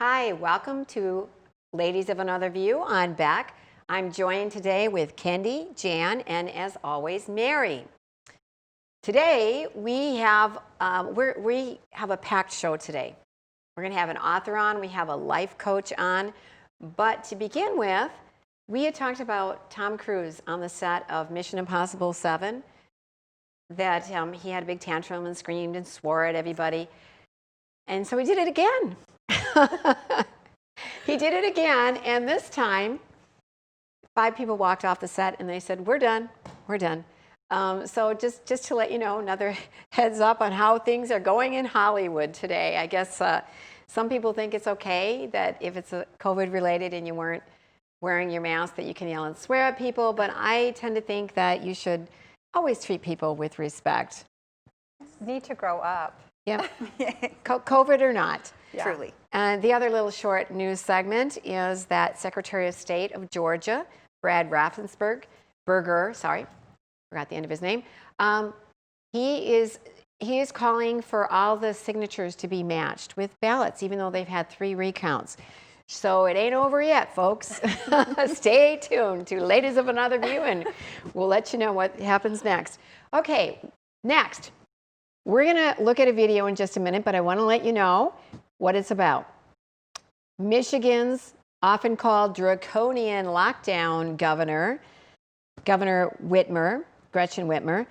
Hi, welcome to Ladies of Another View on Beck. I'm joined today with Kendi, Jan, and as always, Mary. Today we have a packed show today. We're going to have an author on, we have a life coach on, but to begin with, we had talked about Tom Cruise on the set of Mission Impossible 7, that he had a big tantrum and screamed and swore at everybody, and so he did it again. He did it again, and this time 5 people walked off the set and they said, we're done. So just to let you know, another heads up on how things are going in Hollywood today. I guess some people think it's okay that if it's COVID related and you weren't wearing your mask that you can yell and swear at people, but I tend to think that you should always treat people with respect. Need to grow up. Yeah, COVID or not. Yeah. Truly. And the other little short news segment is that Secretary of State of Georgia, Brad Raffensperger, forgot the end of his name. He is calling for all the signatures to be matched with ballots, even though they've had 3 recounts. So it ain't over yet, folks. Stay tuned to Ladies of Another View, and we'll let you know what happens next. Okay, next. We're going to look at a video in just a minute, but I want to let you know what it's about. Michigan's often called draconian lockdown governor, Governor Whitmer, Gretchen Whitmer,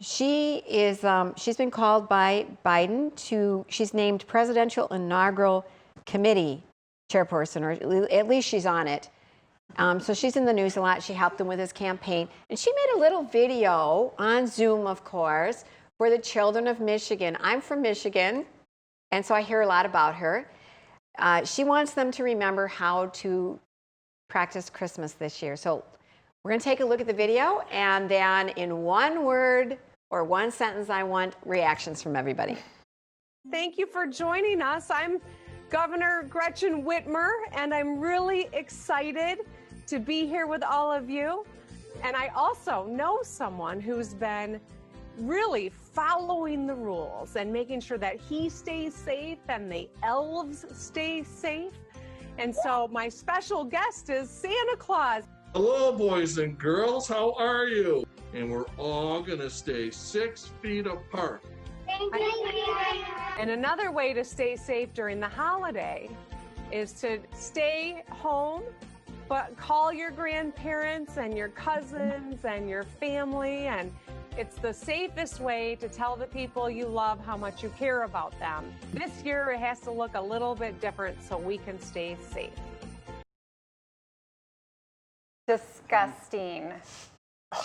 she's been called by Biden she's named Presidential Inaugural Committee chairperson, or at least she's on it. So she's in the news a lot. She helped him with his campaign. And she made a little video on Zoom, of course, for the children of Michigan. I'm from Michigan, and so I hear a lot about her. She wants them to remember how to practice Christmas this year. So we're going to take a look at the video, and then in one word or one sentence, I want reactions from everybody. Thank you for joining us. I'm Governor Gretchen Whitmer, and I'm really excited to be here with all of you. And I also know someone who's been really following the rules and making sure that he stays safe and the elves stay safe. And so my special guest is Santa Claus. Hello, boys and girls, how are you? And we're all gonna stay 6 feet apart. And another way to stay safe during the holiday is to stay home, but call your grandparents and your cousins and your family, and it's the safest way to tell the people you love how much you care about them. This year it has to look a little bit different so we can stay safe. Disgusting.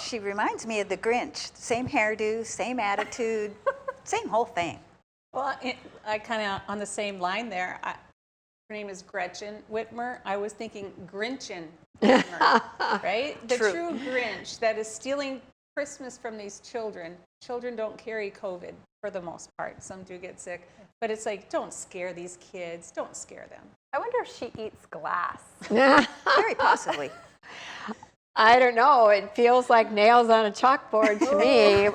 She reminds me of the Grinch. Same hairdo, same attitude, same whole thing. Well, I kind of on the same line there. Her name is Gretchen Whitmer. I was thinking Grinchin Whitmer, right? The True. true Grinch that is stealing Christmas from these children. Children don't carry COVID for the most part. Some do get sick. But it's like, don't scare these kids. Don't scare them. I wonder if she eats glass. Very possibly. I don't know. It feels like nails on a chalkboard to me.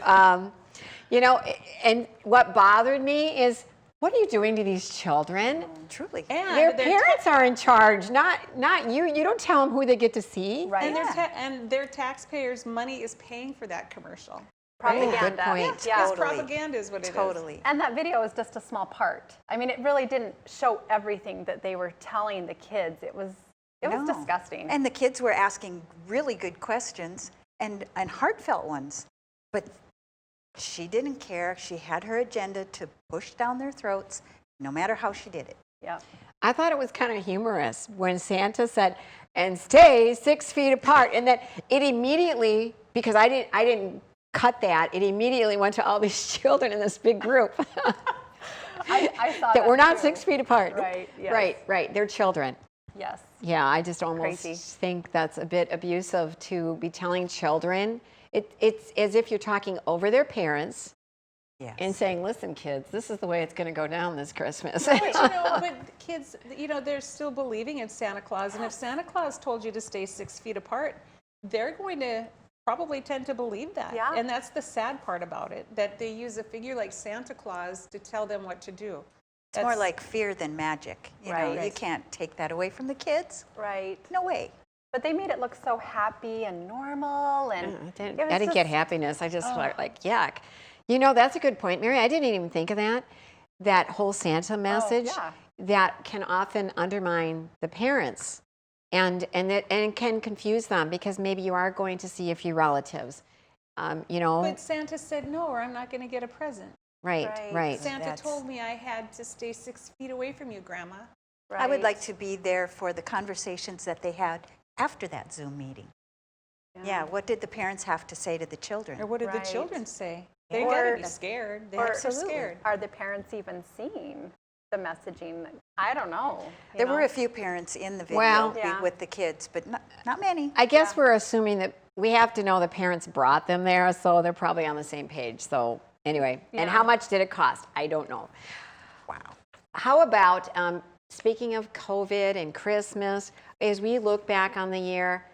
And what bothered me is, what are you doing to these children? Truly. And Their parents are in charge, not you. You don't tell them who they get to see. Right. And their taxpayers' money is paying for that commercial. Propaganda. Good point. Yeah. Because propaganda is what it is. Totally. And that video was just a small part. I mean, it really didn't show everything that they were telling the kids. It was No. disgusting. And the kids were asking really good questions and heartfelt ones. But she didn't care. She had her agenda to push down their throats, no matter how she did it. Yeah. I thought it was kind of humorous when Santa said, "And stay 6 feet apart," and that it immediately, because I didn't cut that, it immediately went to all these children in this big group. I saw that we're not too. 6 feet apart. Right, yes. Right. They're children. Yes. Yeah, I just almost Crazy. think that's a bit abusive to be telling children. It's as if you're talking over their parents Yes. and saying, "Listen, kids, this is the way it's going to go down this Christmas." But but kids, they're still believing in Santa Claus, and if Santa Claus told you to stay 6 feet apart, they're going to probably tend to believe that. Yeah. And that's the sad part about it, that they use a figure like Santa Claus to tell them what to do. It's more like fear than magic. You know, Right. you can't take that away from the kids. Right. No way. But they made it look so happy and normal, and it was I didn't get just- happiness. I just felt like, yuck. You know, that's a good point, Mary. I didn't even think of that. That whole Santa message yeah. that can often undermine the parents and it can confuse them because maybe you are going to see a few relatives. You know, But Santa said no, or I'm not going to get a present. right, Right. right. Santa That's- told me I had to stay 6 feet away from you, Grandma. I would Right. like to be there for the conversations that they had after that Zoom meeting. Yeah, what did the parents have to say to the children? Or what did Right. the children say? They Or- got to be scared. They have to be scared. Are the parents even seeing the messaging? I don't know. you There were know? a few parents in the video Well- Yeah. with the kids, but not many. I guess we're assuming that we have to know the parents brought them there, so they're probably on the same page. So anyway, and how much did it cost? I don't know. Wow. How about, speaking of COVID and Christmas, as we look back on the year,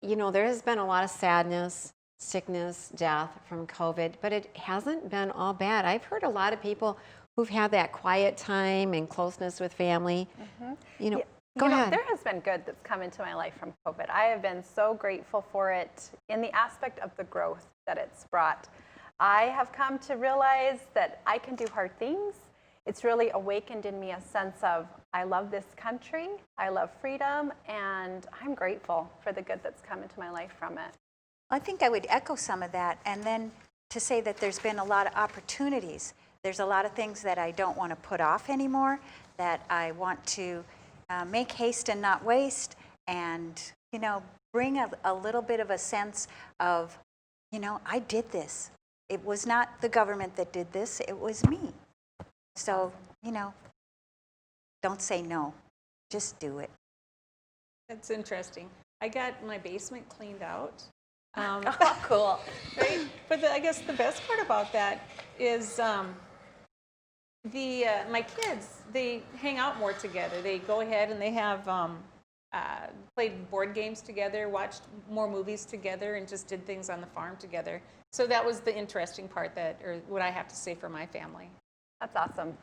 you know, there has been a lot of sadness, sickness, death from COVID, but it hasn't been all bad. I've heard a lot of people who've had that quiet time and closeness with family. You know, go You know, ahead. there has been good that's come into my life from COVID. I have been so grateful for it in the aspect of the growth that it's brought. I have come to realize that I can do hard things. It's really awakened in me a sense of I love this country, I love freedom, and I'm grateful for the good that's come into my life from it. I think I would echo some of that, and then to say that there's been a lot of opportunities. There's a lot of things that I don't want to put off anymore, that I want to make haste and not waste, and, you know, bring a little bit of a sense of, you know, I did this. It was not the government that did this, it was me. So, you know, don't say no, just do it. That's interesting. I got my basement cleaned out. Oh, cool. Right? But I guess the best part about that is my kids, they hang out more together. They go ahead and they have played board games together, watched more movies together, and just did things on the farm together. So that was the interesting part or what I have to say for my family. That's awesome.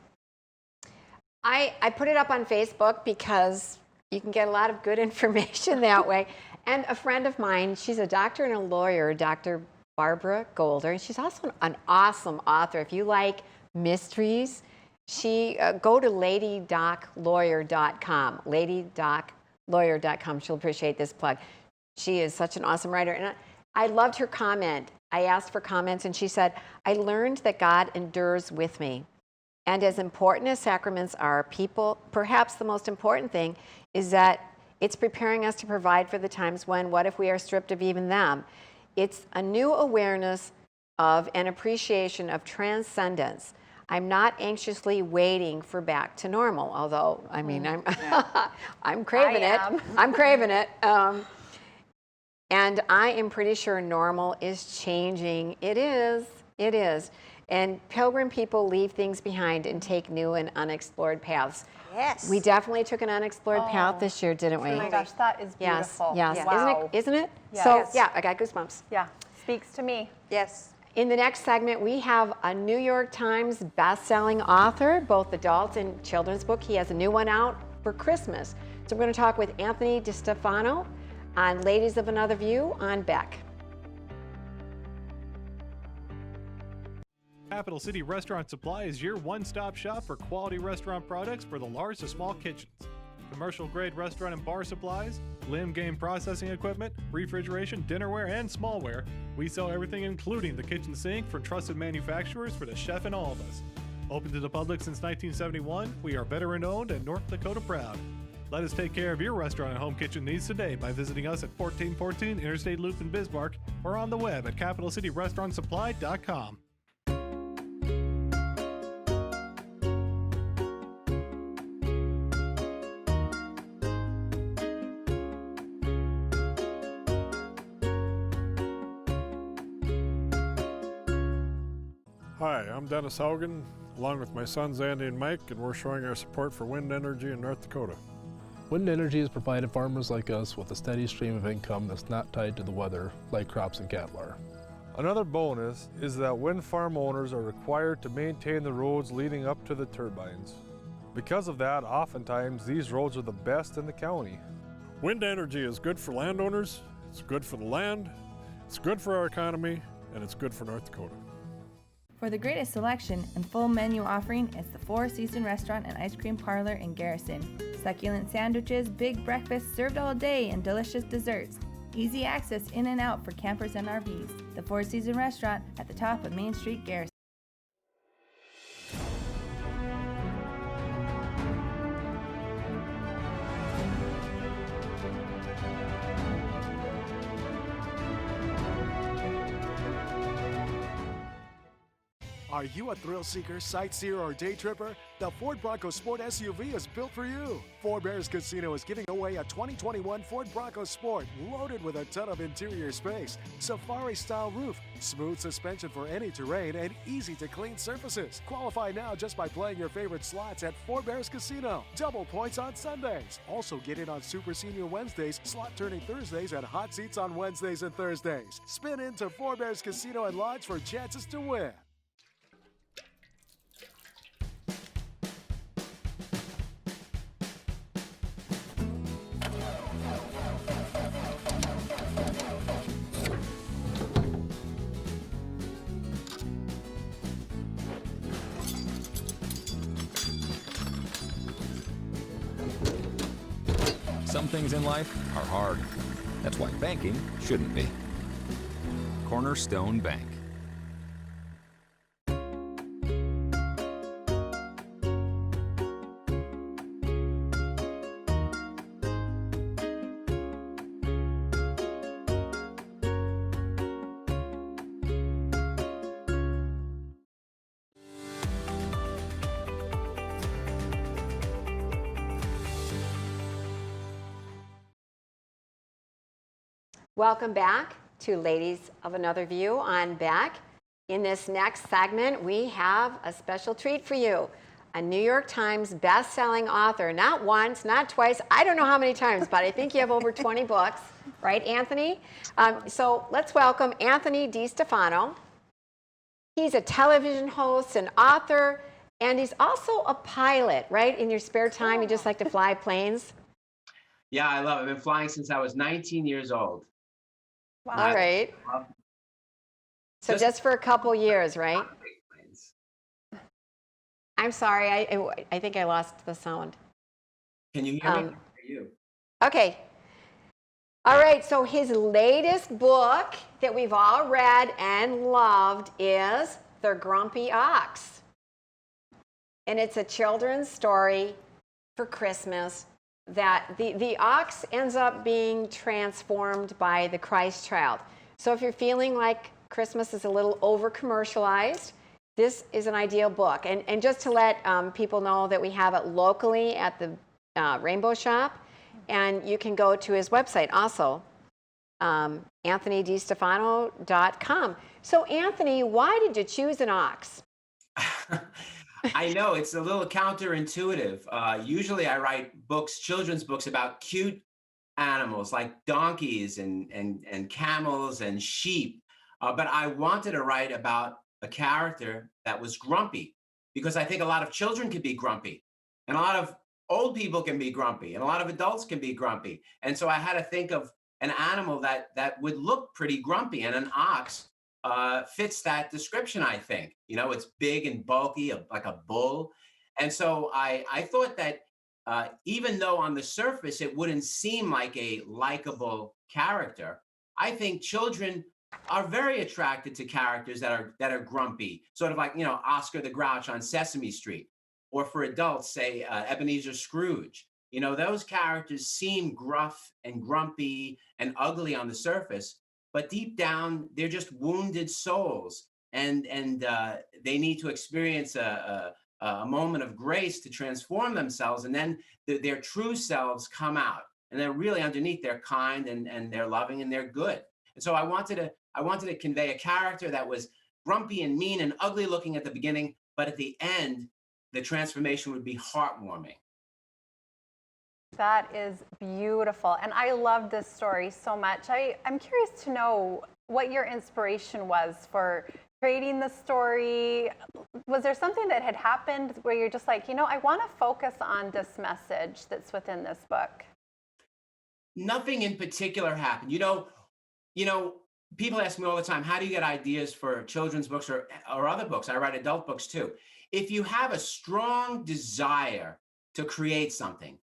I put it up on Facebook because you can get a lot of good information that way. And a friend of mine, she's a doctor and a lawyer, Dr. Barbara Golder, and she's also an awesome author. If you like mysteries, go to ladydoclawyer.com, ladydoclawyer.com. She'll appreciate this plug. She is such an awesome writer. And I loved her comment. I asked for comments, and she said, I learned that God endures with me. And as important as sacraments are, people, perhaps the most important thing is that it's preparing us to provide for the times when, what if we are stripped of even them? It's a new awareness of and appreciation of transcendence. I'm not anxiously waiting for back to normal, although, I mean, I'm craving it. I'm craving it. And I am pretty sure normal is changing. It is. It is. And pilgrim people leave things behind and take new and unexplored paths. Yes. We definitely took an unexplored path this year, didn't we? Oh my gosh, that is Yes, beautiful. yes. Wow. Isn't it? Yes. So, Yes. yeah, I got goosebumps. Yeah, speaks to me. Yes. In the next segment, we have a New York Times best-selling author, both adult and children's book. He has a new one out for Christmas. So we're going to talk with Anthony DiStefano on Ladies of Another View on Beck. Capital City Restaurant Supply is your one-stop shop for quality restaurant products for the large to small kitchens. Commercial-grade restaurant and bar supplies, limb game processing equipment, refrigeration, dinnerware, and smallware. We sell everything including the kitchen sink for trusted manufacturers for the chef and all of us. Open to the public since 1971, we are veteran-owned and North Dakota proud. Let us take care of your restaurant and home kitchen needs today by visiting us at 1414 Interstate Loop in Bismarck or on the web at capitalcityrestaurantsupply.com. Hi, I'm Dennis Haugen, along with my sons Andy and Mike, and we're showing our support for wind energy in North Dakota. Wind energy has provided farmers like us with a steady stream of income that's not tied to the weather like crops and cattle are. Another bonus is that wind farm owners are required to maintain the roads leading up to the turbines. Because of that, oftentimes these roads are the best in the county. Wind energy is good for landowners, it's good for the land, it's good for our economy, and it's good for North Dakota. For the greatest selection and full menu offering, it's the Four Seasons Restaurant and Ice Cream Parlor in Garrison. Succulent sandwiches, big breakfasts served all day, and delicious desserts. Easy access in and out for campers and RVs. The Four Seasons Restaurant at the top of Main Street, Garrison. Are you a thrill seeker, sightseer, or day tripper? The Ford Bronco Sport SUV is built for you. Four Bears Casino is giving away a 2021 Ford Bronco Sport loaded with a ton of interior space, safari-style roof, smooth suspension for any terrain, and easy-to-clean surfaces. Qualify now just by playing your favorite slots at Four Bears Casino. Double points on Sundays. Also get in on Super Senior Wednesdays, slot turning Thursdays, and hot seats on Wednesdays and Thursdays. Spin into Four Bears Casino and Lodge for chances to win. Some things in life are hard. That's why banking shouldn't be. Cornerstone Bank. Welcome back to Ladies of Another View on Beck. In this next segment, we have a special treat for you. A New York Times best-selling author, not once, not twice, I don't know how many times, but I think you have over 20 books, right, Anthony? So let's welcome Anthony DiStefano. He's a television host, an author, and he's also a pilot, right? In your spare time, you just like to fly planes? Yeah, I love it. I've been flying since I was 19 years old. Wow. All right. So just for a couple years, right? I'm sorry, I think I lost the sound. Can you hear me? I hear you. Okay. All right, so his latest book that we've all read and loved is The Grumpy Ox. And it's a children's story for Christmas that the ox ends up being transformed by the Christ child. So if you're feeling like Christmas is a little over-commercialized, this is an ideal book. And just to let people know that we have it locally at the Rainbow Shop, and you can go to his website also, anthonydistefano.com. So Anthony, why did you choose an ox? I know, it's a little counterintuitive. Usually I write books, children's books about cute animals like donkeys and camels and sheep. But I wanted to write about a character that was grumpy, because I think a lot of children can be grumpy, and a lot of old people can be grumpy, and a lot of adults can be grumpy. And so I had to think of an animal that would look pretty grumpy, and an ox fits that description, I think. You know, it's big and bulky, like a bull. And so I thought that even though on the surface it wouldn't seem like a likable character, I think children are very attracted to characters that are grumpy, sort of like, you know, Oscar the Grouch on Sesame Street, or for adults, say Ebenezer Scrooge. You know, those characters seem gruff and grumpy and ugly on the surface, but deep down, they're just wounded souls, and they need to experience a moment of grace to transform themselves, and then their true selves come out, and they're really underneath, they're kind and they're loving and they're good. And so I wanted to convey a character that was grumpy and mean and ugly looking at the beginning, but at the end, the transformation would be heartwarming. That is beautiful. And I love this story so much. I'm curious to know what your inspiration was for creating the story, was there something that had happened where you're just like, I want to focus on this message that's within this book? Nothing in particular happened. People ask me all the time, how do you get ideas for children's books or other books? I write adult books too. If you have a strong desire to create something,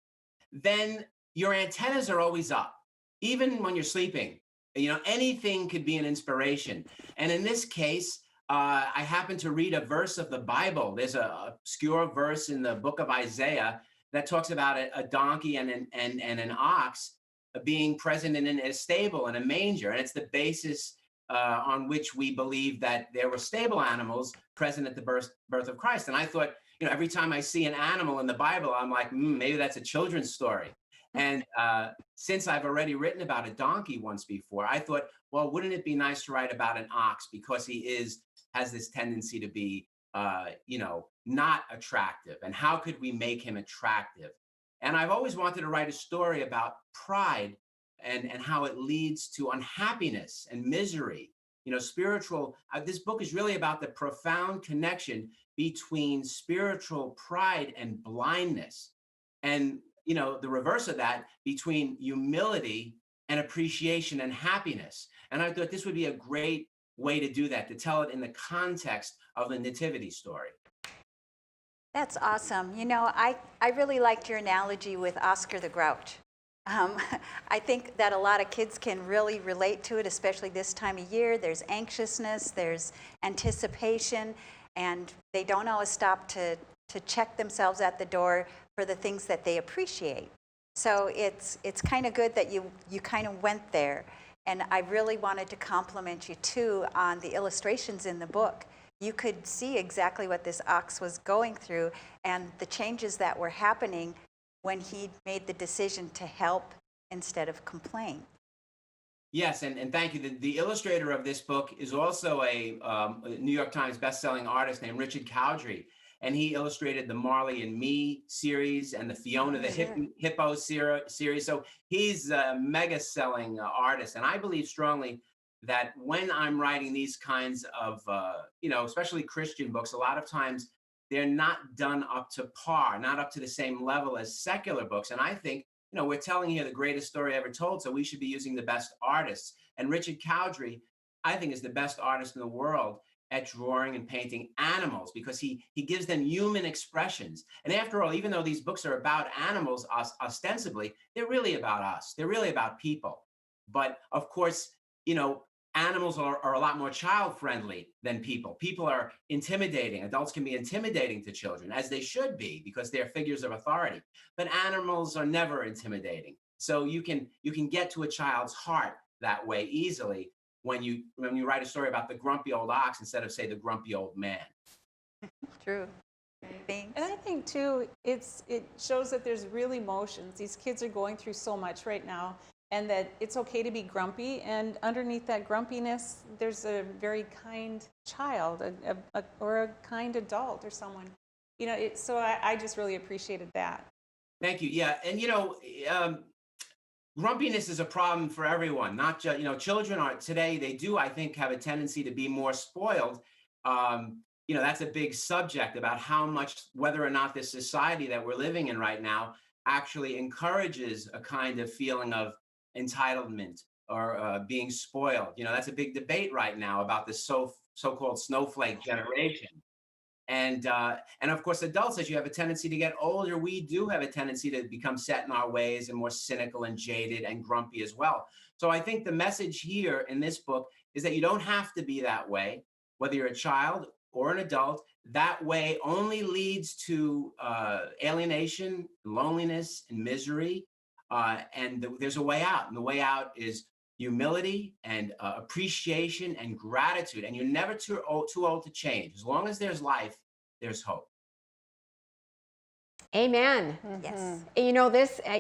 then your antennas are always up, even when you're sleeping. Anything could be an inspiration. And in this case, I happened to read a verse of the Bible. There's an obscure verse in the book of Isaiah that talks about a donkey and an ox being present in a stable and a manger. And it's the basis on which we believe that there were stable animals present at the birth of Christ. And I thought, every time I see an animal in the Bible, I'm like, maybe that's a children's story. And since I've already written about a donkey once before, I thought, well, wouldn't it be nice to write about an ox, because he has this tendency to be, not attractive. And how could we make him attractive? And I've always wanted to write a story about pride and how it leads to unhappiness and misery. Spiritual, this book is really about the profound connection between spiritual pride and blindness. And, the reverse of that, between humility and appreciation and happiness. And I thought this would be a great way to do that, to tell it in the context of the nativity story. That's awesome. I really liked your analogy with Oscar the Grouch. I think that a lot of kids can really relate to it, especially this time of year. There's anxiousness, there's anticipation, and they don't always stop to check themselves at the door for the things that they appreciate. So it's kind of good that you kind of went there. And I really wanted to compliment you too on the illustrations in the book. You could see exactly what this ox was going through and the changes that were happening when he made the decision to help instead of complain. Yes, and thank you. The illustrator of this book is also a New York Times bestselling artist named Richard Cowdery. And he illustrated the Marley and Me series and the Fiona the Hippo series. So he's a mega selling artist. And I believe strongly that when I'm writing these kinds of, especially Christian books, a lot of times they're not done up to par, not up to the same level as secular books. And I think, we're telling here the greatest story ever told, so we should be using the best artists. And Richard Cowdery, I think, is the best artist in the world at drawing and painting animals, because he gives them human expressions. And after all, even though these books are about animals ostensibly, they're really about us. They're really about people. But of course, animals are a lot more child-friendly than people. People are intimidating. Adults can be intimidating to children, as they should be, because they're figures of authority. But animals are never intimidating. So you can get to a child's heart that way easily when you write a story about the grumpy old ox instead of, say, the grumpy old man. True. Thanks. And I think too, it shows that there's real emotions. These kids are going through so much right now, and that it's okay to be grumpy. And underneath that grumpiness, there's a very kind child, or a kind adult, or someone. So I just really appreciated that. Thank you. Yeah, and grumpiness is a problem for everyone, not just, children are today, they do, I think, have a tendency to be more spoiled. That's a big subject about how much, whether or not this society that we're living in right now actually encourages a kind of feeling of entitlement or being spoiled. That's a big debate right now about the so-called snowflake generation. And of course, adults, as you have a tendency to get older, we do have a tendency to become set in our ways and more cynical and jaded and grumpy as well. So I think the message here in this book is that you don't have to be that way, whether you're a child or an adult. That way only leads to alienation, loneliness, and misery. And there's a way out. And the way out is humility and appreciation and gratitude. And you're never too old to change. As long as there's life, there's hope. Amen. Yes.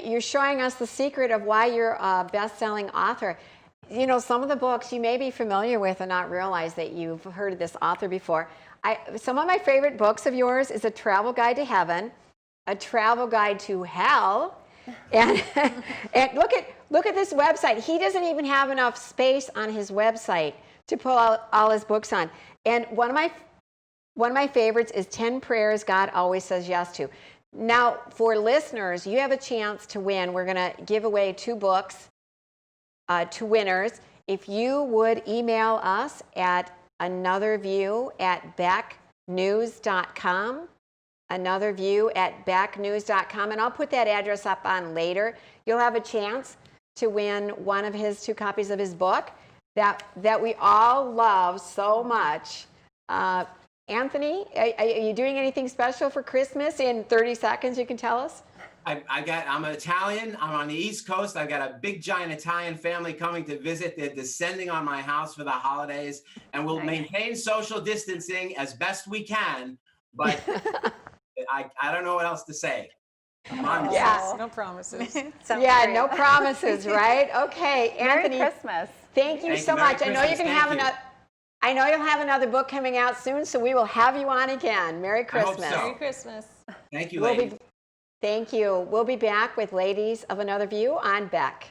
You're showing us the secret of why you're a best-selling author. Some of the books you may be familiar with and not realize that you've heard of this author before. Some of my favorite books of yours is A Travel Guide to Heaven, A Travel Guide to Hell, and look at this website. He doesn't even have enough space on his website to pull out all his books on. And one of my favorites is 10 Prayers God Always Says Yes to. Now, for listeners, you have a chance to win. We're going to give away 2 books to winners. If you would email us at anotherview@backnews.com, anotherview@backnews.com, and I'll put that address up on later. You'll have a chance to win one of his 2 copies of his book that we all love so much. Anthony, are you doing anything special for Christmas in 30 seconds you can tell us? I'm Italian. I'm on the East Coast. I've got a big, giant Italian family coming to visit. They're descending on my house for the holidays, and we'll maintain social distancing as best we can. But I don't know what else to say. Yes. No promises. Yeah, no promises, right? Okay, Anthony. Merry Christmas. Thank you so much. I know you're going to have another. I know you'll have another book coming out soon, so we will have you on again. Merry Christmas. I hope so. Merry Christmas. Thank you, ladies. Thank you. We'll be back with Ladies of Another View on Beck.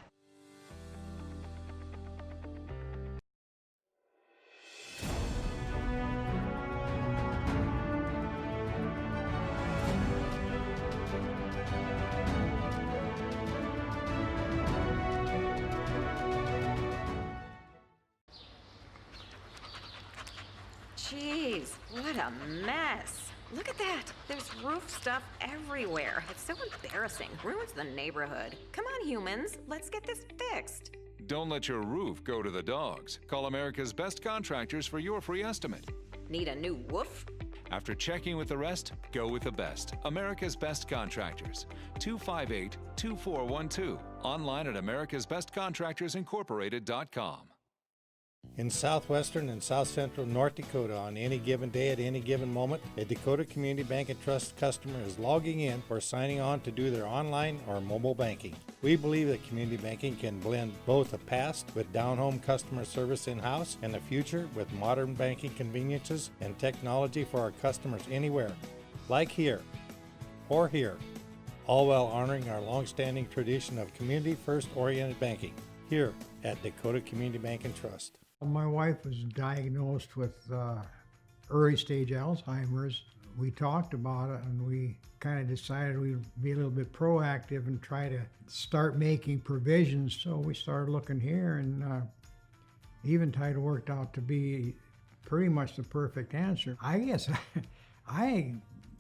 Jeez, what a mess. Look at that. There's roof stuff everywhere. It's so embarrassing. Ruins the neighborhood. Come on, humans. Let's get this fixed. Don't let your roof go to the dogs. Call America's Best Contractors for your free estimate. Need a new woof? After checking with the rest, go with the best. America's Best Contractors. 258-2412. Online at americasbestcontractorsincorporated.com. In southwestern and south central North Dakota, on any given day at any given moment, a Dakota Community Bank and Trust customer is logging in or signing on to do their online or mobile banking. We believe that community banking can blend both the past with down-home customer service in-house and the future with modern banking conveniences and technology for our customers anywhere, like here or here, all while honoring our long-standing tradition of community-first oriented banking here at Dakota Community Bank and Trust. My wife was diagnosed with early stage Alzheimer's. We talked about it and we kind of decided we'd be a little bit proactive and try to start making provisions. So we started looking here, and Eventide worked out to be pretty much the perfect answer. I guess I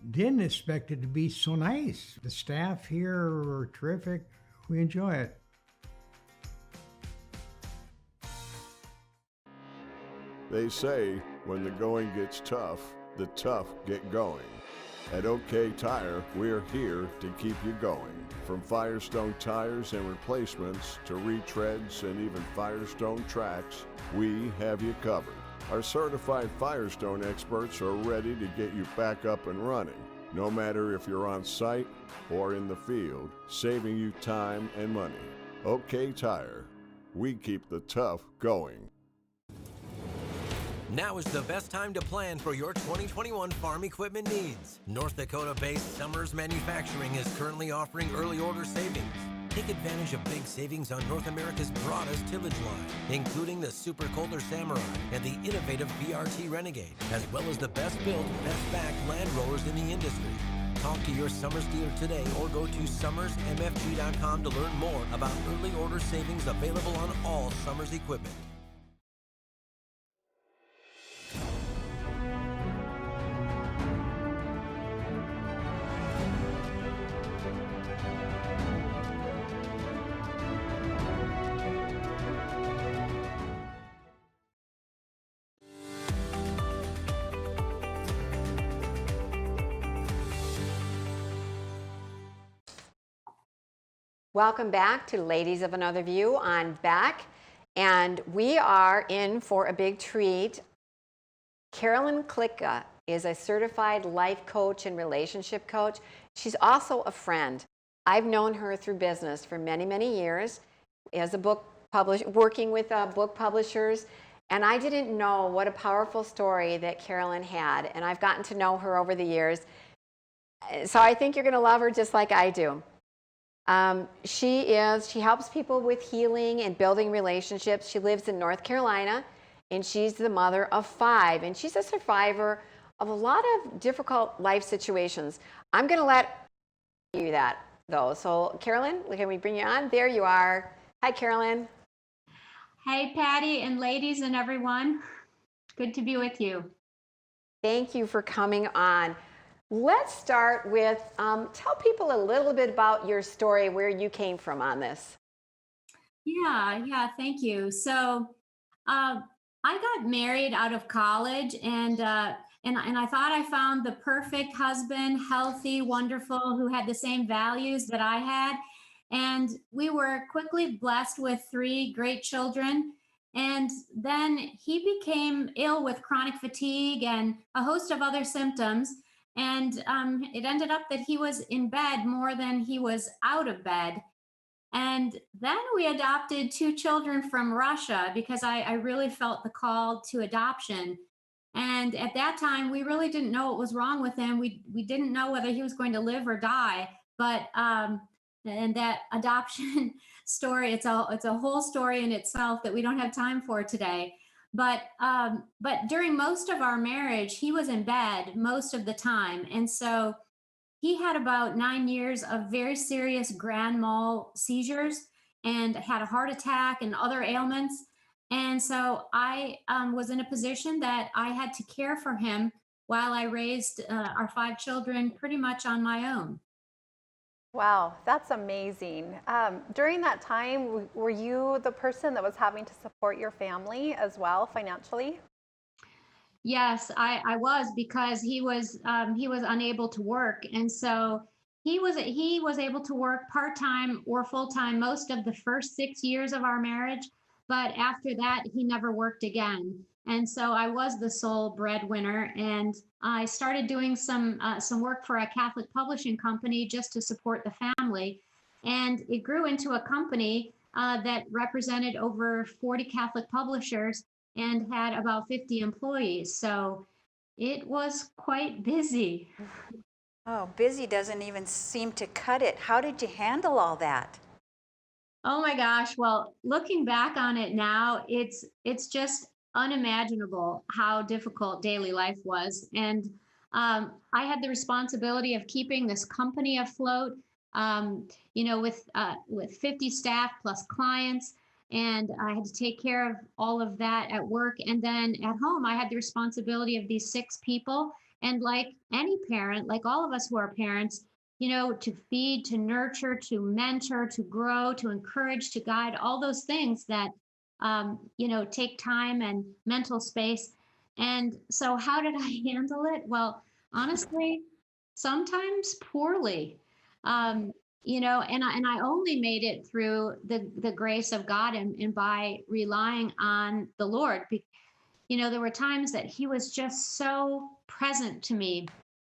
didn't expect it to be so nice. The staff here are terrific. We enjoy it. They say when the going gets tough, the tough get going. At OK Tire, we're here to keep you going. From Firestone tires and replacements to retreads and even Firestone tracks, we have you covered. Our certified Firestone experts are ready to get you back up and running, no matter if you're on site or in the field, saving you time and money. OK Tire, we keep the tough going. Now is the best time to plan for your 2021 farm equipment needs. North Dakota-based Summers Manufacturing is currently offering early order savings. Take advantage of big savings on North America's broadest tillage line, including the Super Kohler Samurai and the innovative VRT Renegade, as well as the best built, best backed land rollers in the industry. Talk to your Summers dealer today or go to summersmfg.com to learn more about early order savings available on all Summers equipment. Welcome back to Ladies of Another View on Beck, and we are in for a big treat. Carolyn Klicka is a certified life coach and relationship coach. She's also a friend. I've known her through business for many, many years as a book publisher, working with book publishers, and I didn't know what a powerful story that Carolyn had, and I've gotten to know her over the years. So I think you're going to love her just like I do. She helps people with healing and building relationships. She lives in North Carolina, and she's the mother of 5, and she's a survivor of a lot of difficult life situations. I'm going to let you that, though. So, Carolyn, can we bring you on? There you are. Hi, Carolyn. Hey, Patty and ladies and everyone. Good to be with you. Thank you for coming on. Let's start with tell people a little bit about your story, where you came from on this. Yeah, thank you. So, I got married out of college, and I thought I found the perfect husband, healthy, wonderful, who had the same values that I had. And we were quickly blessed with 3 great children. And then he became ill with chronic fatigue and a host of other symptoms. And it ended up that he was in bed more than he was out of bed. And then we adopted 2 children from Russia because I really felt the call to adoption. And at that time, we really didn't know what was wrong with him. We didn't know whether he was going to live or die. But and that adoption story, it's a whole story in itself that we don't have time for today. But during most of our marriage, he was in bed most of the time. And so he had about 9 years of very serious grand mal seizures and had a heart attack and other ailments. And so I was in a position that I had to care for him while I raised our 5 children pretty much on my own. Wow, that's amazing. During that time, were you the person that was having to support your family as well financially? Yes, I was, because he was unable to work, and so he was able to work part-time or full-time most of the first 6 years of our marriage, but after that he never worked again. And so I was the sole breadwinner, and I started doing some work for a Catholic publishing company just to support the family. And it grew into a company that represented over 40 Catholic publishers and had about 50 employees. So it was quite busy. Oh, busy doesn't even seem to cut it. How did you handle all that? Oh my gosh. Well, looking back on it now, it's just unimaginable how difficult daily life was. And I had the responsibility of keeping this company afloat, with 50 staff plus clients. And I had to take care of all of that at work. And then at home, I had the responsibility of these 6 people. And like any parent, like all of us who are parents, to feed, to nurture, to mentor, to grow, to encourage, to guide, all those things that, take time and mental space. And so how did I handle it? Well, honestly, sometimes poorly. And I only made it through the grace of God and by relying on the Lord. There were times that he was just so present to me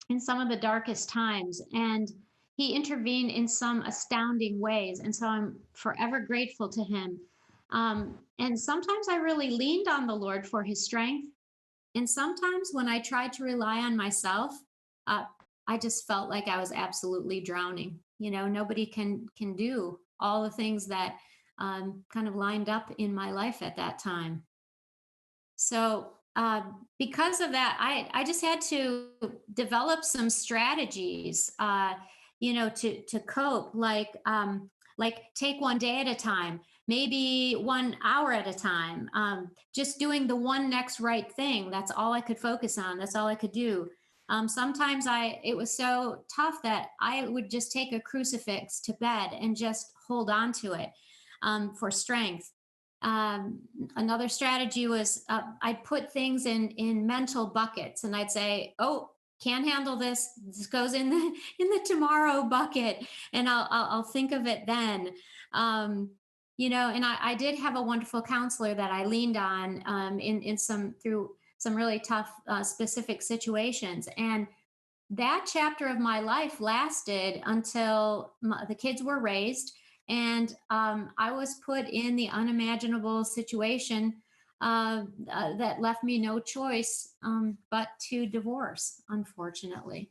in some of the darkest times, and he intervened in some astounding ways. And so I'm forever grateful to him. And sometimes I really leaned on the Lord for his strength. And sometimes when I tried to rely on myself, I just felt like I was absolutely drowning. Nobody can do all the things that kind of lined up in my life at that time. So because of that, I just had to develop some strategies, to cope, like take one day at a time, maybe 1 hour at a time, just doing the one next right thing. That's all I could focus on. That's all I could do. Sometimes it was so tough that I would just take a crucifix to bed and just hold on to it for strength. Another strategy was I'd put things in mental buckets, and I'd say, "Oh, can't handle this. This goes in the tomorrow bucket, and I'll think of it then." And I did have a wonderful counselor that I leaned on through some really tough specific situations. And that chapter of my life lasted until the kids were raised, and I was put in the unimaginable situation that left me no choice but to divorce, unfortunately.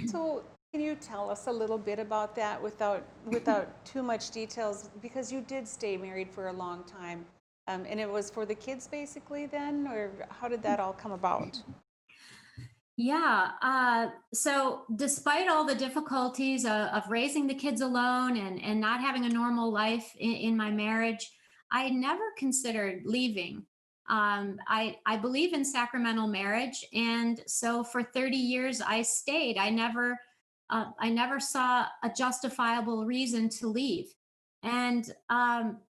So Can you tell us a little bit about that without too much details? Because you did stay married for a long time. And it was for the kids basically then, or how did that all come about? Yeah. So despite all the difficulties of raising the kids alone and not having a normal life in my marriage, I never considered leaving. I believe in sacramental marriage. And so for 30 years, I stayed. I never saw a justifiable reason to leave. And,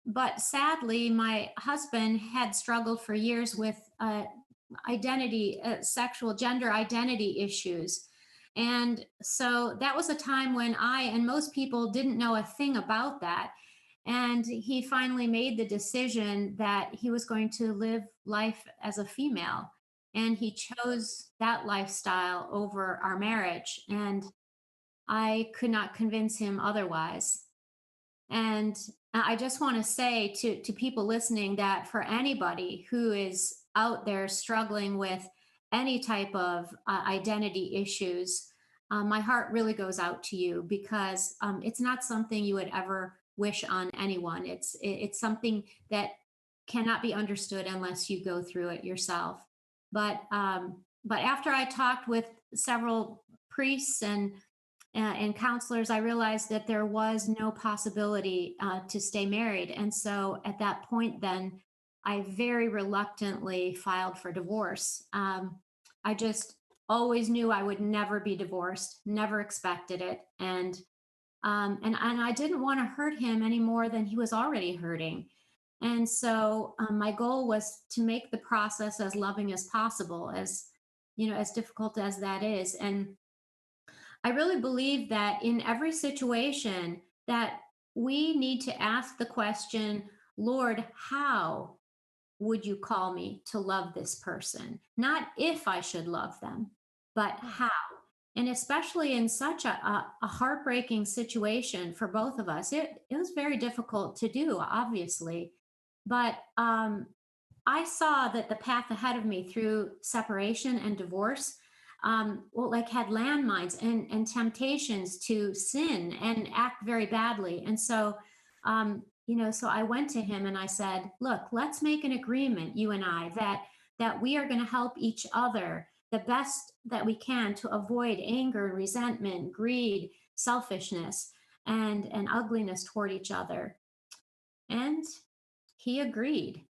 but sadly, my husband had struggled for years with sexual gender identity issues. And so that was a time when I and most people didn't know a thing about that. And he finally made the decision that he was going to live life as a female. And he chose that lifestyle over our marriage. And I could not convince him otherwise. And I just want to say to people listening that for anybody who is out there struggling with any type of identity issues, my heart really goes out to you, because it's not something you would ever wish on anyone. It's something that cannot be understood unless you go through it yourself. But after I talked with several priests and counselors, I realized that there was no possibility to stay married. And so at that point, then I very reluctantly filed for divorce. I just always knew I would never be divorced, never expected it. And I didn't want to hurt him any more than he was already hurting. And so my goal was to make the process as loving as possible, as difficult as that is. And I really believe that in every situation that we need to ask the question, Lord, how would you call me to love this person? Not if I should love them, but how. And especially in such a heartbreaking situation for both of us, it was very difficult to do, obviously. But I saw that the path ahead of me through separation and divorce had landmines and temptations to sin and act very badly. And so, so I went to him and I said, look, let's make an agreement, you and I, that we are going to help each other the best that we can to avoid anger, resentment, greed, selfishness, and ugliness toward each other. And he agreed.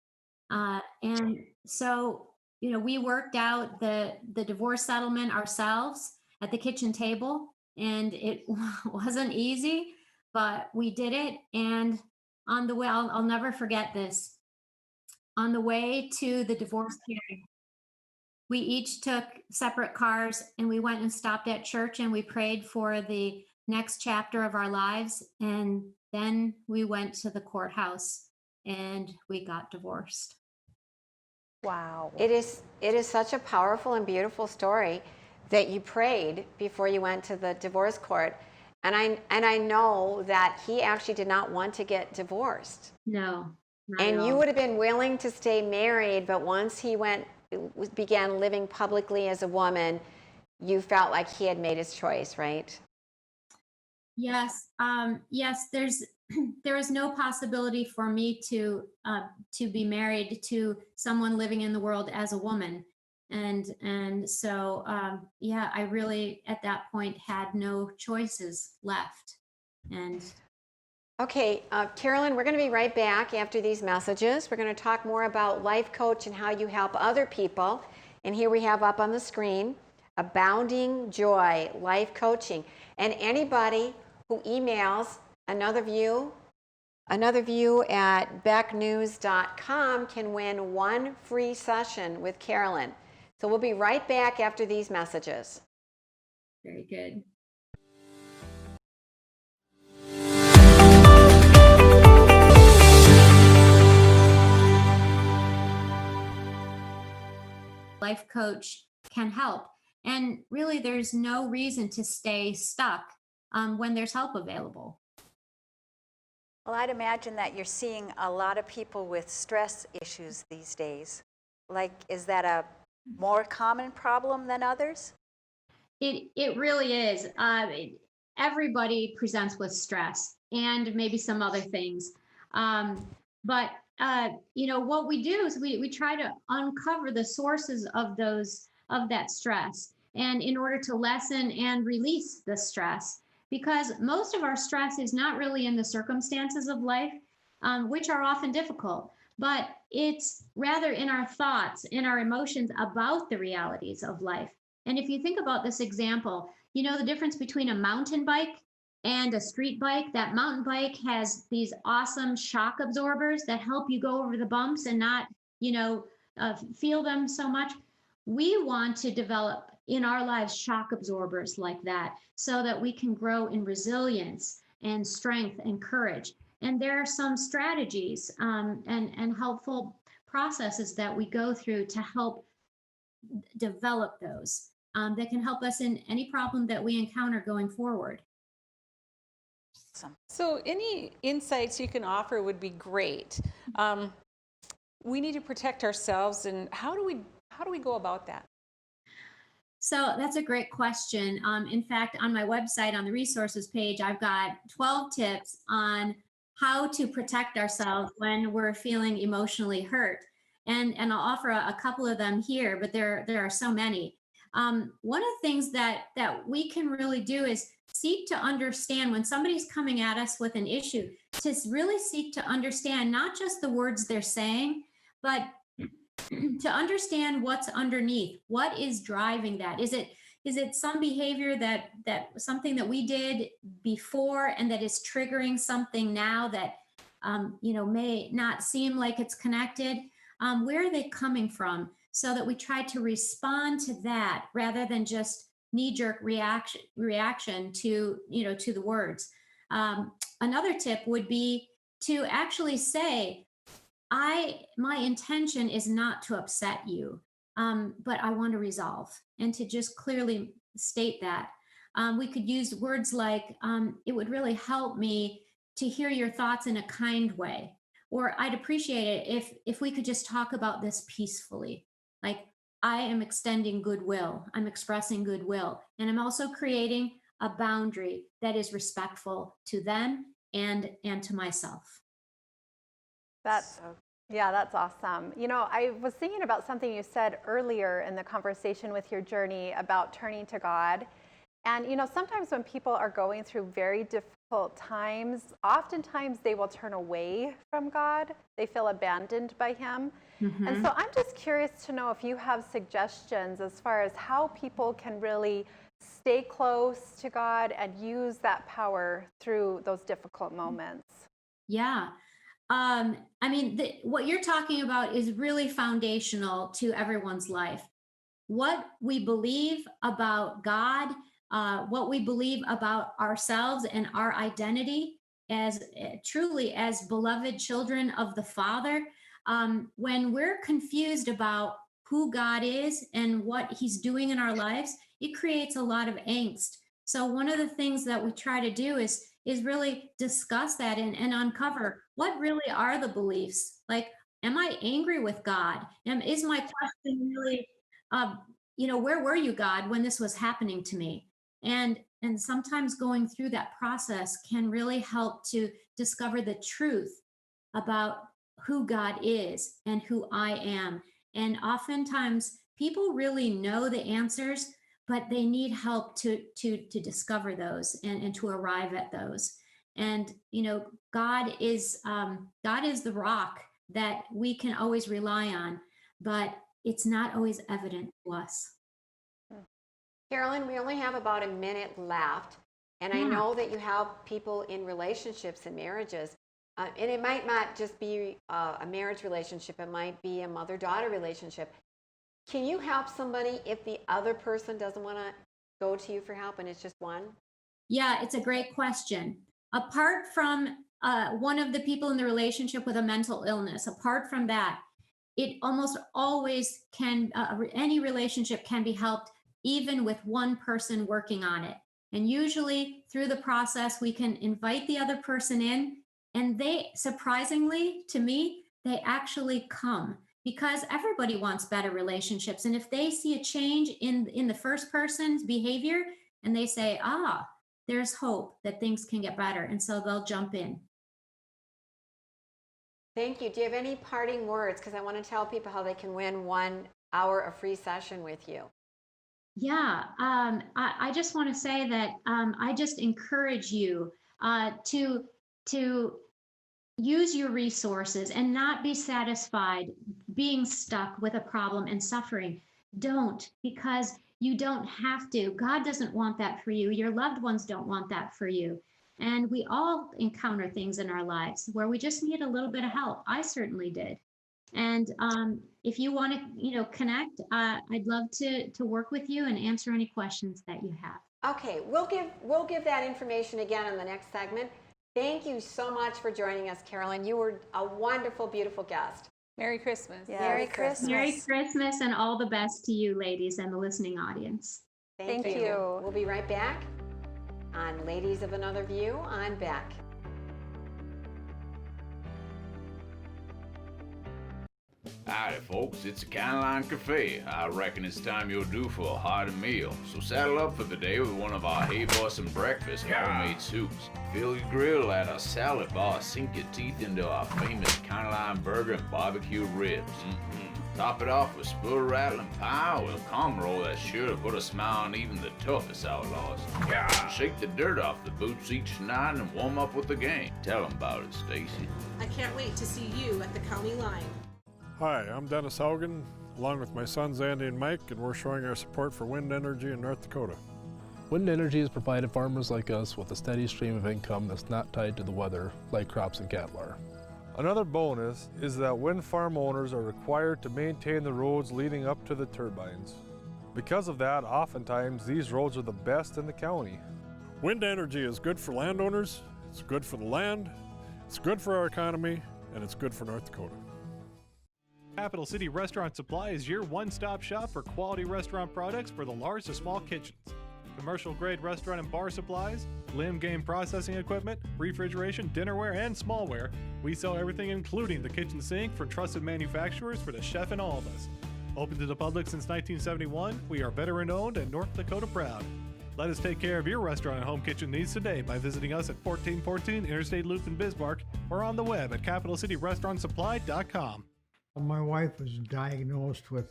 And so, we worked out the divorce settlement ourselves at the kitchen table, and it wasn't easy, but we did it. And on the way, I'll never forget this. On the way to the divorce hearing, we each took separate cars and we went and stopped at church and we prayed for the next chapter of our lives. And then we went to the courthouse and we got divorced. Wow. It is such a powerful and beautiful story that you prayed before you went to the divorce court. And I know that he actually did not want to get divorced. No. And you would have been willing to stay married, but once he began living publicly as a woman, you felt like he had made his choice, right? Yes. Yes. There is no possibility for me to be married to someone living in the world as a woman. And so, I really, at that point, had no choices left. And okay, Carolyn, we're going to be right back after these messages. We're going to talk more about Life Coach and how you help other people. And here we have up on the screen, Abounding Joy Life Coaching. And anybody who emails another view at becknews.com can win one free session with Carolyn. So we'll be right back after these messages. Very good. Life coach can help. And really, there's no reason to stay stuck when there's help available. Well, I'd imagine that you're seeing a lot of people with stress issues these days. Is that a more common problem than others? It really is. Everybody presents with stress and maybe some other things. But what we do is we try to uncover the sources of that stress, and in order to lessen and release the stress, because most of our stress is not really in the circumstances of life, which are often difficult, but it's rather in our thoughts, in our emotions about the realities of life. And if you think about this example, the difference between a mountain bike and a street bike. That mountain bike has these awesome shock absorbers that help you go over the bumps and not, feel them so much. We want to develop in our lives shock absorbers like that so that we can grow in resilience and strength and courage. And there are some strategies and helpful processes that we go through to help develop those that can help us in any problem that we encounter going forward. So any insights you can offer would be great. We need to protect ourselves, and how do we go about that? So that's a great question. In fact, on my website, on the resources page, I've got 12 tips on how to protect ourselves when we're feeling emotionally hurt. And I'll offer a couple of them here, but there are so many. One of the things that we can really do is seek to understand when somebody's coming at us with an issue, to really seek to understand not just the words they're saying, but to understand what's underneath. What is driving that? Is it some behavior that something that we did before and that is triggering something now that may not seem like it's connected? Where are they coming from? So that we try to respond to that rather than just knee-jerk reaction to the words. Another tip would be to actually say, my intention is not to upset you, but I want to resolve, and to just clearly state that. We could use words like, it would really help me to hear your thoughts in a kind way, or I'd appreciate it if we could just talk about this peacefully. Like, I am extending goodwill, I'm expressing goodwill, and I'm also creating a boundary that is respectful to them and to myself. That's awesome. I was thinking about something you said earlier in the conversation with your journey about turning to God. And, sometimes when people are going through very difficult times, oftentimes they will turn away from God. They feel abandoned by Him. Mm-hmm. And so I'm just curious to know if you have suggestions as far as how people can really stay close to God and use that power through those difficult moments. Yeah. What you're talking about is really foundational to everyone's life. What we believe about God, what we believe about ourselves and our identity as truly as beloved children of the Father. When we're confused about who God is and what He's doing in our lives, it creates a lot of angst. So one of the things that we try to do is really discuss that and uncover what really are the beliefs. Like, am I angry with God? Is my question really, where were you, God, when this was happening to me? And sometimes going through that process can really help to discover the truth about who God is and who I am. And oftentimes people really know the answers, but they need help to discover those and to arrive at those. And God is the rock that we can always rely on, but it's not always evident to us. Carolyn, we only have about a minute left, and I know that you help people in relationships and marriages. And it might not just be a marriage relationship, it might be a mother-daughter relationship. Can you help somebody if the other person doesn't want to go to you for help and it's just one? Yeah, it's a great question. Apart from one of the people in the relationship with a mental illness, apart from that, it almost always can, any relationship can be helped even with one person working on it. And usually through the process, we can invite the other person in. And they, surprisingly to me, they actually come because everybody wants better relationships. And if they see a change in the first person's behavior and they say, there's hope that things can get better. And so they'll jump in. Thank you. Do you have any parting words? Because I want to tell people how they can win 1 hour of free session with you. Yeah, I just want to say that I just encourage you to use your resources and not be satisfied being stuck with a problem and suffering. Don't, because you don't have to. God doesn't want that for you. Your loved ones don't want that for you. And we all encounter things in our lives where we just need a little bit of help. I certainly did. And if you want to, connect, I'd love to work with you and answer any questions that you have. Okay, we'll give that information again in the next segment. Thank you so much for joining us, Carolyn. You were a wonderful, beautiful guest. Merry Christmas. Yes. Merry Christmas. Merry Christmas and all the best to you, ladies, and the listening audience. Thank you. We'll be right back on Ladies of Another View on Beck. Howdy folks, it's the Caroline Cafe. I reckon it's time you're due for a hearty meal. So saddle up for the day with one of our Hey Boston breakfast homemade soups. Fill your grill at our salad bar, sink your teeth into our famous Caroline burger and barbecue ribs. Top it off with spoon rattling pie with a comb roll that's sure to put a smile on even the toughest outlaws. Shake the dirt off the boots each night and warm up with the gang. Tell them about it, Stacy. I can't wait to see you at the county line. Hi, I'm Dennis Haugen, along with my sons Andy and Mike, and we're showing our support for wind energy in North Dakota. Wind energy has provided farmers like us with a steady stream of income that's not tied to the weather like crops and cattle are. Another bonus is that wind farm owners are required to maintain the roads leading up to the turbines. Because of that, oftentimes these roads are the best in the county. Wind energy is good for landowners, it's good for the land, it's good for our economy, and it's good for North Dakota. Capital City Restaurant Supply is your one-stop shop for quality restaurant products for the large to small kitchens. Commercial-grade restaurant and bar supplies, limb game processing equipment, refrigeration, dinnerware, and smallware. We sell everything including the kitchen sink for trusted manufacturers for the chef and all of us. Open to the public since 1971, we are veteran-owned and North Dakota proud. Let us take care of your restaurant and home kitchen needs today by visiting us at 1414 Interstate Loop in Bismarck or on the web at capitalcityrestaurantsupply.com. My wife was diagnosed with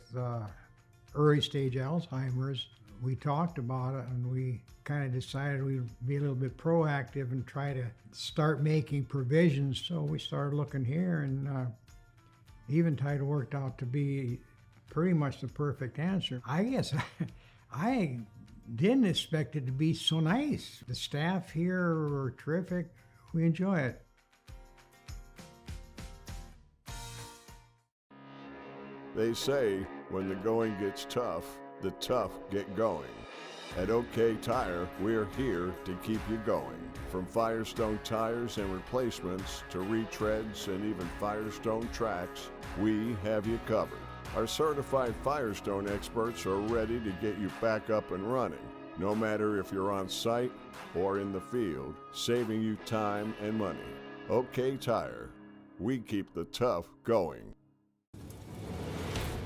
early stage Alzheimer's. We talked about it and we kind of decided we'd be a little bit proactive and try to start making provisions. So we started looking here, and Eventide worked out to be pretty much the perfect answer. I guess I didn't expect it to be so nice. The staff here are terrific. We enjoy it. They say when the going gets tough, the tough get going. At OK Tire, we're here to keep you going. From Firestone tires and replacements to retreads and even Firestone tracks, we have you covered. Our certified Firestone experts are ready to get you back up and running, no matter if you're on site or in the field, saving you time and money. OK Tire, we keep the tough going.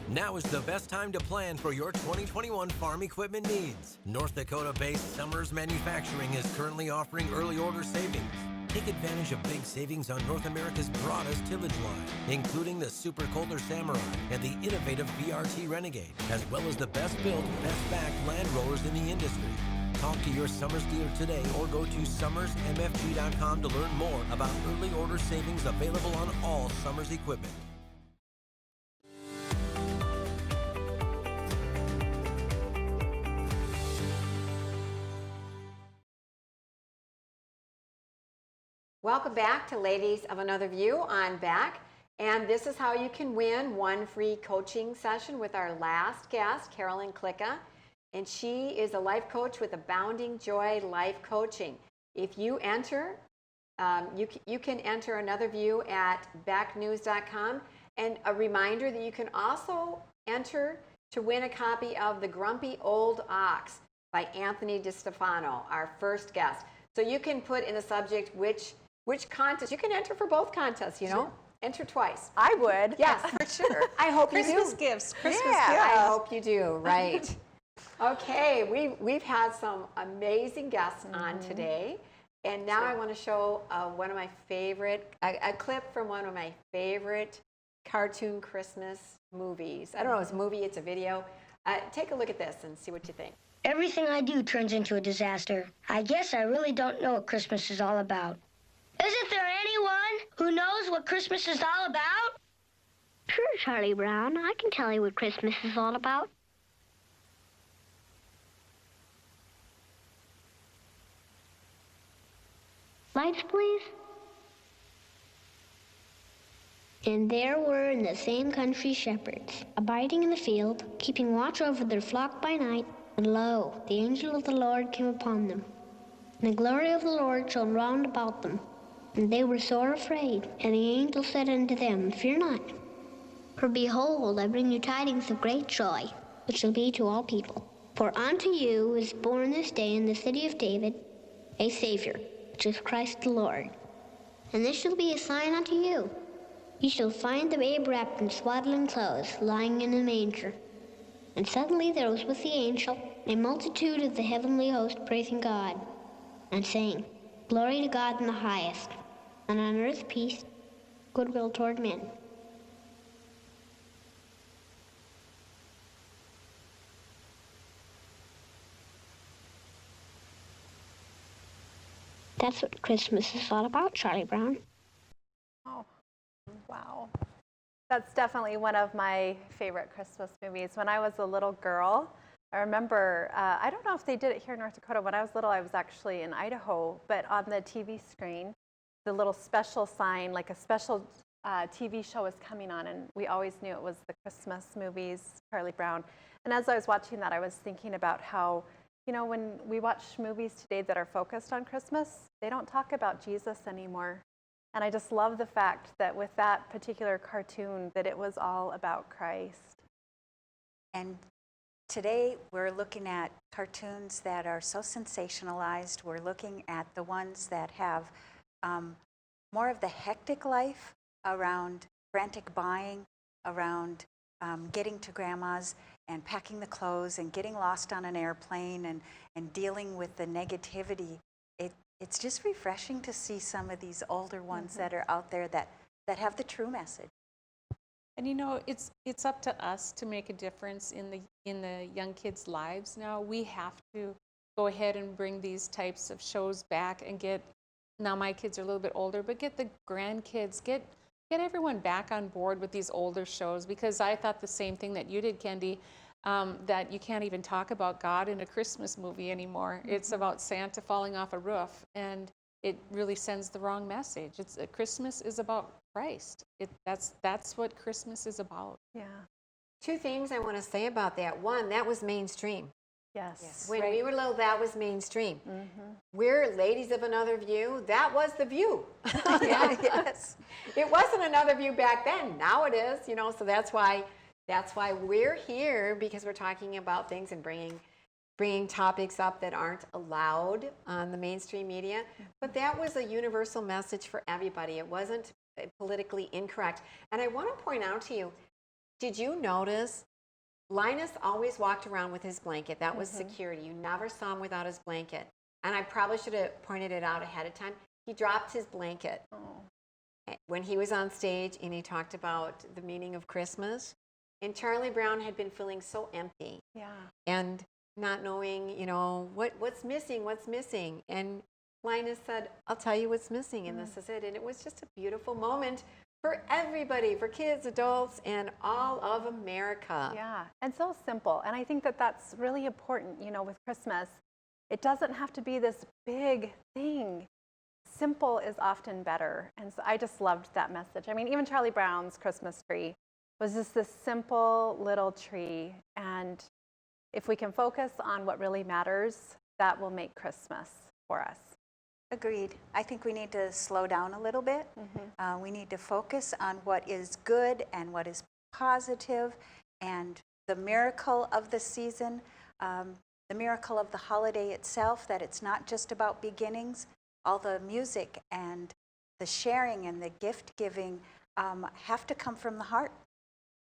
Now is the best time to plan for your 2021 farm equipment needs. North Dakota-based Summers Manufacturing is currently offering early order savings. Take advantage of big savings on North America's broadest tillage line, including the Super Kohler Samurai and the innovative VRT Renegade, as well as the best built, best backed land rollers in the industry. Talk to your Summers dealer today or go to summersmfg.com to learn more about early order savings available on all Summers equipment. Welcome back to Ladies of Another View on Beck. And this is how you can win one free coaching session with our last guest, Carolyn Klicka. And she is a life coach with Abounding Joy Life Coaching. If you enter, you can enter Another View at becknews.com. And a reminder that you can also enter to win a copy of The Grumpy Old Ox by Anthony DiStefano, our first guest. So you can put in the subject which contest. You can enter for both contests, you know. Enter twice. I would. Yes, for sure. I hope you do. Christmas gifts. Christmas Yeah, gifts. I hope you do. Right. Okay, we've had some amazing guests on today, and now I want to show one of my favorite, a clip from one of my favorite cartoon Christmas movies. I don't know if it's a movie, it's a video. Take a look at this and see what you think. Everything I do turns into a disaster. I guess I really don't know what Christmas is all about. Isn't there anyone who knows what Christmas is all about? Sure, Charlie Brown. I can tell you what Christmas is all about. Lights, please. And there were in the same country shepherds, abiding in the field, keeping watch over their flock by night. And lo, the angel of the Lord came upon them. And the glory of the Lord shone round about them. And they were sore afraid. And the angel said unto them, Fear not. For behold, I bring you tidings of great joy, which shall be to all people. For unto you is born this day in the city of David a Savior, which is Christ the Lord. And this shall be a sign unto you. Ye shall find the babe wrapped in swaddling clothes, lying in a manger. And suddenly there was with the angel a multitude of the heavenly host praising God, and saying, Glory to God in the highest, and on earth peace, goodwill toward men. That's what Christmas is all about, Charlie Brown. Oh, wow. That's definitely one of my favorite Christmas movies. When I was a little girl, I remember, I don't know if they did it here in North Dakota. When I was little, I was actually in Idaho, but on the TV screen, the little special sign, like a special TV show was coming on, and we always knew it was the Christmas movies, Charlie Brown. And as I was watching that, I was thinking about how, you know, when we watch movies today that are focused on Christmas, they don't talk about Jesus anymore. And I just love the fact that with that particular cartoon, that it was all about Christ. And today we're looking at cartoons that are so sensationalized. We're looking at the ones that have more of the hectic life around frantic buying, around getting to grandma's and packing the clothes and getting lost on an airplane and dealing with the negativity. It's just refreshing to see some of these older ones that are out there that have the true message. And you know, it's up to us to make a difference in the young kids' lives now. We have to go ahead and bring these types of shows back and get, now my kids are a little bit older, but get the grandkids, get everyone back on board with these older shows, because I thought the same thing that you did, Kendi, that you can't even talk about God in a Christmas movie anymore. It's about Santa falling off a roof, and it really sends the wrong message. Christmas is about Christ. That's what Christmas is about. Yeah. Two things I want to say about that. One, that was mainstream. Yes. When we were little, that was mainstream. We're ladies of another view. That was the view. Yes. It wasn't another view back then. Now it is, you know, so that's why we're here, because we're talking about things and bringing topics up that aren't allowed on the mainstream media. But that was a universal message for everybody. It wasn't politically incorrect. And I want to point out to you, did you notice Linus always walked around with his blanket? That was security. You never saw him without his blanket. And I probably should have pointed it out ahead of time. He dropped his blanket when he was on stage, and he talked about the meaning of Christmas. And Charlie Brown had been feeling so empty. Yeah. And not knowing, you know, what's missing. And Linus said, I'll tell you what's missing, and this is it. And it was just a beautiful moment for everybody, for kids, adults, and all of America. Yeah, and so simple. And I think that that's really important, you know, with Christmas. It doesn't have to be this big thing. Simple is often better. And so I just loved that message. I mean, even Charlie Brown's Christmas tree was just this simple little tree. And if we can focus on what really matters, that will make Christmas for us. Agreed. I think we need to slow down a little bit. We need to focus on what is good and what is positive, and the miracle of the season, the miracle of the holiday itself, that it's not just about beginnings. All the music and the sharing and the gift giving have to come from the heart.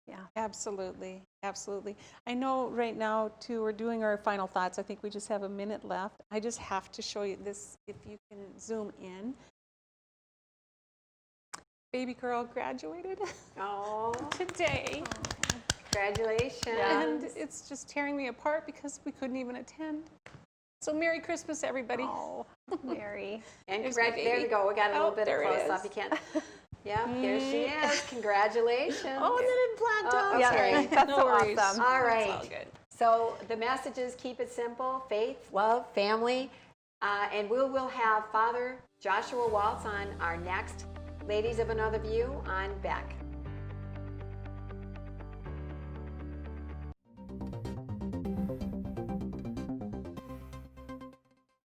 Yeah. Absolutely, absolutely. I know right now, too, we're doing our final thoughts. I think we just have a minute left. I just have to show you this, if you can zoom in. Baby girl graduated today. Congratulations. And it's just tearing me apart because we couldn't even attend. So Merry Christmas, everybody. Oh, Mary. And There's my there baby. we go. We got a little Oh, bit of there it close up. is. You can't. Yeah, there she is. Congratulations. Oh, and then it plateaued. Okay. That's No so worries. awesome. All It's right. all good. So the message is keep it simple: faith, love, family, and we will have Father Joshua Waltz on our next Ladies of Another View on Beck.